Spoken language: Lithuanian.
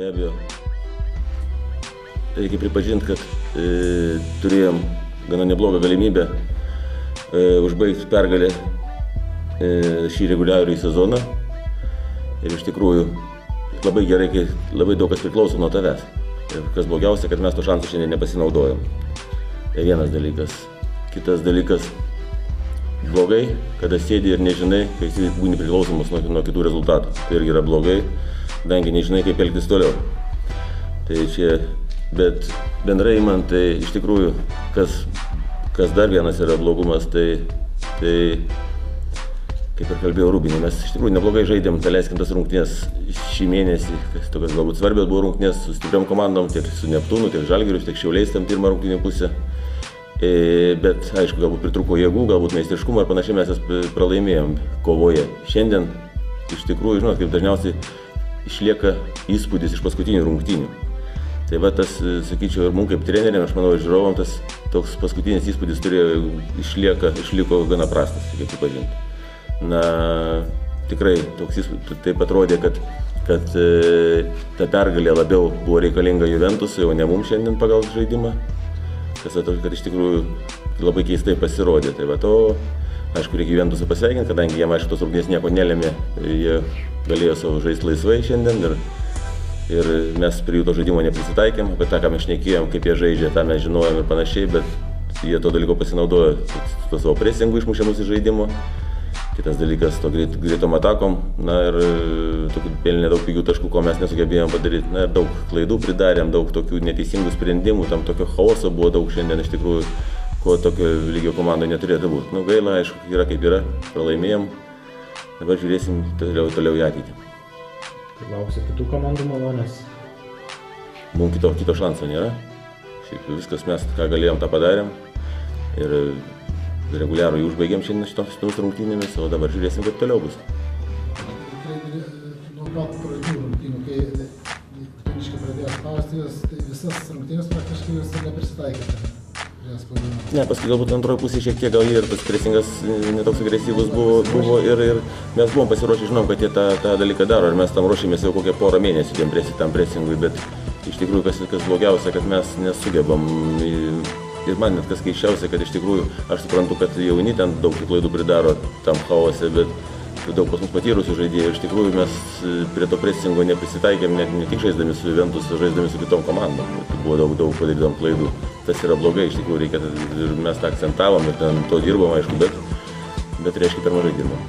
Be abejo, reikia pripažinti, kad turėjom gana neblogą galimybę užbaigti pergalę šį reguliarųjį sezoną. Ir iš tikrųjų labai gerai, kai labai daug kas priklauso nuo tavęs. Ir kas blogiausia, kad mes to šansų šiandien nepasinaudojom. Tai vienas dalykas. Kitas dalykas, blogai, kada sėdi ir nežinai, kai būni priklausomas nuo kitų rezultatų. Tai irgi yra blogai, kadangi nežinai, kaip elgtis toliau. Tai čia, bet bendrai man, tai iš tikrųjų, kas dar vienas yra blogumas, tai kaip ir kalbėjau Rūbinį, mes iš tikrųjų neblogai žaidėm, leiskim tas rungtynės šį mėnesį, tokios galbūt svarbios buvo rungtynės su stipriom komandom, tiek su Neptūnu, tiek Žalgiriu, tiek Šiauliais tam pirmą rungtynę pusę. Bet aišku, galbūt pritrūko jėgų, galbūt meistriškumo ir panašiai mes jas pralaimėjom kovoje. Šiandien iš tikrųjų, žinot, kaip dažniausiai išlieka įspūdis iš paskutinių rungtynių. Tai va tas, sakyčiau, ir mums kaip treneriam, aš manau, ir žiūrovam tas toks paskutinis įspūdis išliko gana prastas, reikia pripažinti. Na, tikrai toks įspūdis, taip atrodė, kad ta pergalė labiau buvo reikalinga Juventusui, o ne mums šiandien pagal žaidimą. Kas atrodo, kad iš tikrųjų labai keistai pasirodė. Tai va to, aišku, reikia Juventusą pasveikinti, kadangi jiem, aišku, tos rungtynės nieko nelėmė, jie galėjo savo žaisti laisvai šiandien ir mes prie jų to žaidimo neprisitaikėm, apie tą, ką mes šnekėjom, kaip jie žaidžia, tą mes žinojom ir panašiai, bet jie to dalyko pasinaudojo, to savo presingų išmušė mūsų žaidimo. Kitas dalykas, to greitom atakom, na ir pelnė daug pigių taškų, ko mes nesugebėjom padaryti. Na ir daug klaidų pridarėm, daug tokių neteisingų sprendimų, tam tokio chaoso buvo daug šiandien iš tikrųjų, ko tokio lygio komandai neturėtų būti. Nu gaila, aišku, yra kaip yra, pralaimėjom, dabar žiūrėsim toliau į ateitį. Tai lauksi kitų komandų malonės? Mums kito šanso nėra. Šiaip viskas mes, ką galėjom, tą padarėm. Ir reguliarų jų užbaigėm šiandien šitomis rungtynėmis, o dabar žiūrėsim, kaip toliau bus. Nuo pat pradžių rungtynių, kai Uteniškiai pradėjo spausti, tai visas rungtynės praktiškai jūs neprisitaikėte. Ne, paskui galbūt antroji pusė šiek tiek gal ir tas presingas netoks agresyvus buvo ir mes buvom pasiruošę, žinom, kad jie tą dalyką daro ir mes tam ruošėmės jau kokią porą mėnesių tam presingui, bet iš tikrųjų kas blogiausia, kad mes nesugebam. Ir man net kas keisčiausia, kad iš tikrųjų aš suprantu, kad jauni ten daug klaidų pridaro tam chaose, bet daug pas mus patyrusių žaidėjų. Iš tikrųjų mes prie to presingo neprisitaikėm, ne tik žaisdami su Juventusu, žaisdami su kitom komandom. Buvo daug padarytom klaidų. Tas yra blogai, iš tikrųjų reikia, ir mes tą akcentavom ir ten to dirbom, aišku, bet reiškia per mažai dirbom.